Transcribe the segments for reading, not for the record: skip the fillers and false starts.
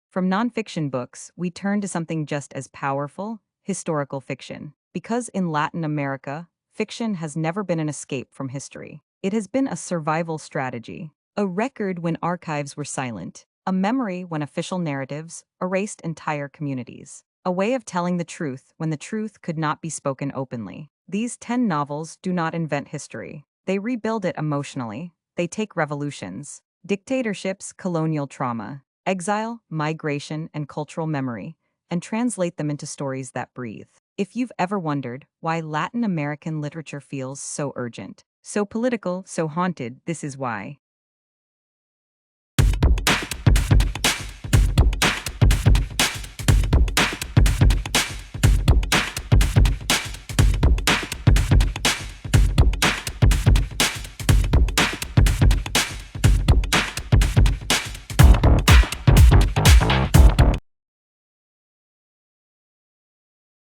From nonfiction books, we turn to something just as powerful, historical fiction. Because in Latin America, fiction has never been an escape from history. It has been a survival strategy, a record when archives were silent, a memory when official narratives erased entire communities, a way of telling the truth when the truth could not be spoken openly. These 10 novels do not invent history. They rebuild it emotionally. They take revolutions, dictatorships, colonial trauma, exile, migration, and cultural memory, and translate them into stories that breathe. If you've ever wondered why Latin American literature feels so urgent, so political, so haunted, this is why.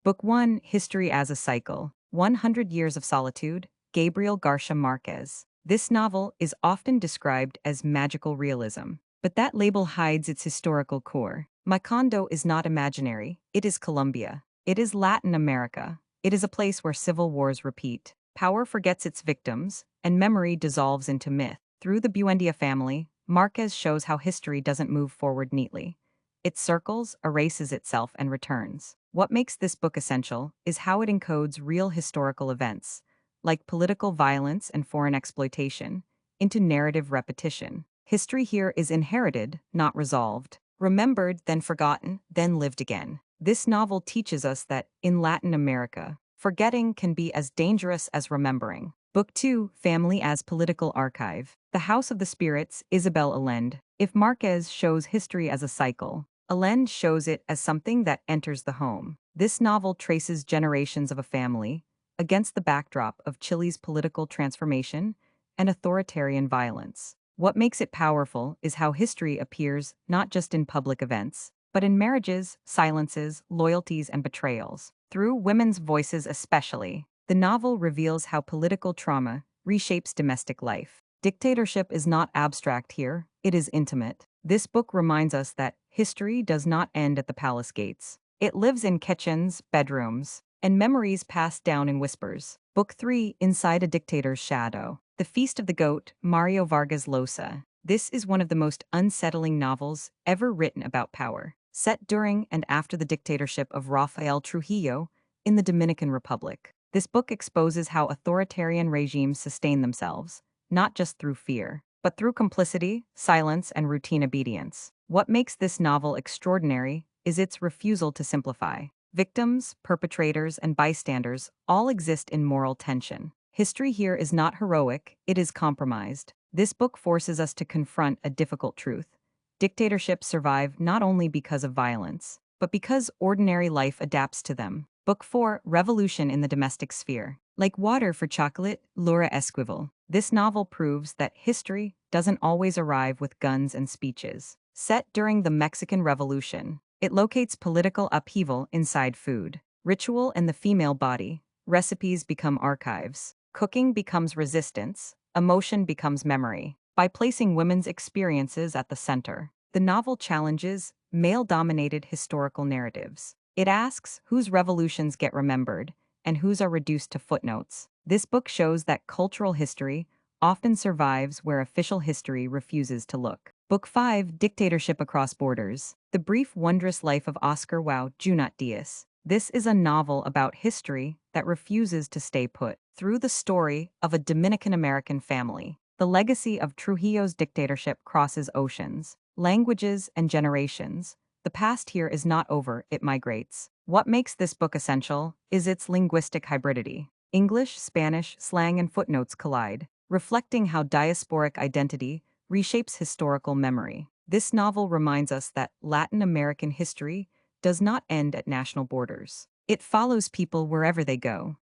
Book 1, History as a Cycle, 100 Years of Solitude, Gabriel Garcia Marquez. This novel is often described as magical realism, but that label hides its historical core. Macondo is not imaginary, it is Colombia. It is Latin America. It is a place where civil wars repeat, power forgets its victims, and memory dissolves into myth. Through the Buendia family, Marquez shows how history doesn't move forward neatly. It circles, erases itself, and returns. What makes this book essential is how it encodes real historical events, like political violence and foreign exploitation, into narrative repetition. History here is inherited, not resolved. Remembered, then forgotten, then lived again. This novel teaches us that, in Latin America, forgetting can be as dangerous as remembering. Book 2, Family as Political Archive. The House of the Spirits, Isabel Allende. If Marquez shows history as a cycle, Allende shows it as something that enters the home. This novel traces generations of a family against the backdrop of Chile's political transformation and authoritarian violence. What makes it powerful is how history appears not just in public events, but in marriages, silences, loyalties, and betrayals. Through women's voices especially, the novel reveals how political trauma reshapes domestic life. Dictatorship is not abstract here, it is intimate. This book reminds us that history does not end at the palace gates. It lives in kitchens, bedrooms, and memories passed down in whispers. Book 3, Inside a Dictator's Shadow. The Feast of the Goat, Mario Vargas Llosa. This is one of the most unsettling novels ever written about power. Set during and after the dictatorship of Rafael Trujillo in the Dominican Republic. This book exposes how authoritarian regimes sustain themselves, not just through fear, but through complicity, silence, and routine obedience. What makes this novel extraordinary is its refusal to simplify. Victims, perpetrators, and bystanders all exist in moral tension. History here is not heroic, it is compromised. This book forces us to confront a difficult truth. Dictatorships survive not only because of violence, but because ordinary life adapts to them. Book 4, Revolution in the Domestic Sphere. Like Water for Chocolate, Laura Esquivel. This novel proves that history doesn't always arrive with guns and speeches. Set during the Mexican Revolution, it locates political upheaval inside food. Ritual and the female body. Recipes become archives. Cooking becomes resistance. Emotion becomes memory. By placing women's experiences at the center, the novel challenges male-dominated historical narratives. It asks whose revolutions get remembered and whose are reduced to footnotes. This book shows that cultural history often survives where official history refuses to look. Book 5, Dictatorship Across Borders. The Brief Wondrous Life of Oscar Wao Junot Diaz. This is a novel about history that refuses to stay put. Through the story of a Dominican-American family, the legacy of Trujillo's dictatorship crosses oceans, languages, and generations. The past here is not over, it migrates. What makes this book essential is its linguistic hybridity. English, Spanish, slang, and footnotes collide, reflecting how diasporic identity reshapes historical memory. This novel reminds us that Latin American history does not end at national borders. It follows people wherever they go.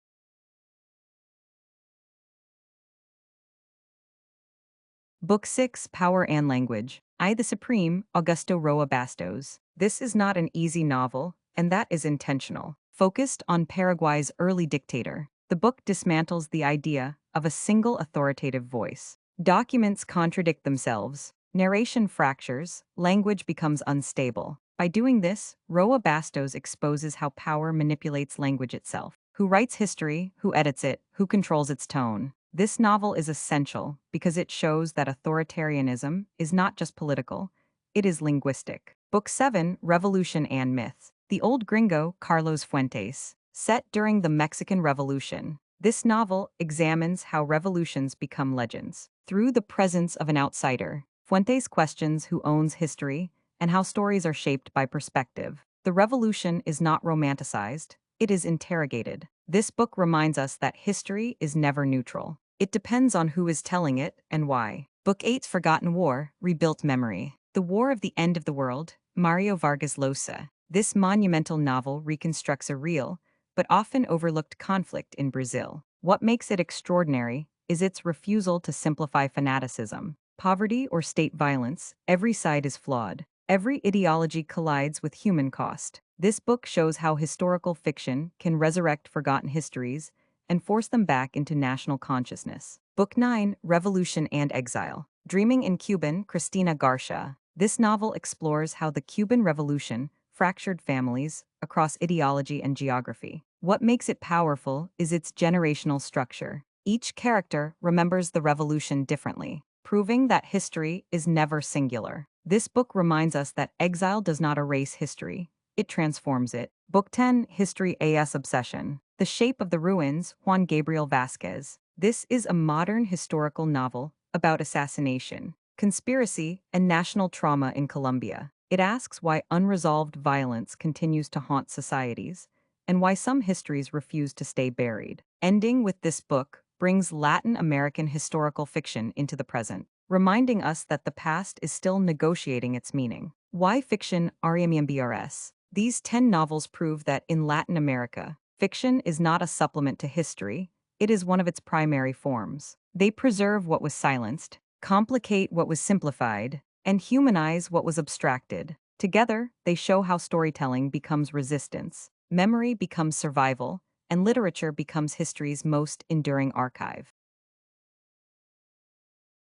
Book 6, Power and Language. I the Supreme, Augusto Roa Bastos. This is not an easy novel, and that is intentional. Focused on Paraguay's early dictator, the book dismantles the idea of a single authoritative voice. Documents contradict themselves, narration fractures, language becomes unstable. By doing this, Roa Bastos exposes how power manipulates language itself. Who writes history, who edits it, who controls its tone. This novel is essential because it shows that authoritarianism is not just political, it is linguistic. Book 7, Revolution and Myth. The Old Gringo, Carlos Fuentes. Set during the Mexican Revolution, this novel examines how revolutions become legends. Through the presence of an outsider, Fuentes questions who owns history and how stories are shaped by perspective. The revolution is not romanticized, it is interrogated. This book reminds us that history is never neutral. It depends on who is telling it and why. Book 8, Forgotten War, Rebuilt Memory. The War of the End of the World, Mario Vargas Llosa. This monumental novel reconstructs a real, but often overlooked conflict in Brazil. What makes it extraordinary is its refusal to simplify fanaticism. Poverty or state violence, every side is flawed. Every ideology collides with human cost. This book shows how historical fiction can resurrect forgotten histories and force them back into national consciousness. Book 9, Revolution and Exile. Dreaming in Cuban, Cristina Garcia. This novel explores how the Cuban Revolution fractured families across ideology and geography. What makes it powerful is its generational structure. Each character remembers the revolution differently, proving that history is never singular. This book reminds us that exile does not erase history, it transforms it. Book 10, History as Obsession. The Shape of the Ruins, Juan Gabriel Vasquez. This is a modern historical novel about assassination, conspiracy, and national trauma in Colombia. It asks why unresolved violence continues to haunt societies, and why some histories refuse to stay buried. Ending with this book brings Latin American historical fiction into the present, reminding us that the past is still negotiating its meaning. Why fiction REMBRS? These 10 novels prove that in Latin America, fiction is not a supplement to history, it is one of its primary forms. They preserve what was silenced, complicate what was simplified, and humanize what was abstracted. Together, they show how storytelling becomes resistance, memory becomes survival, and literature becomes history's most enduring archive.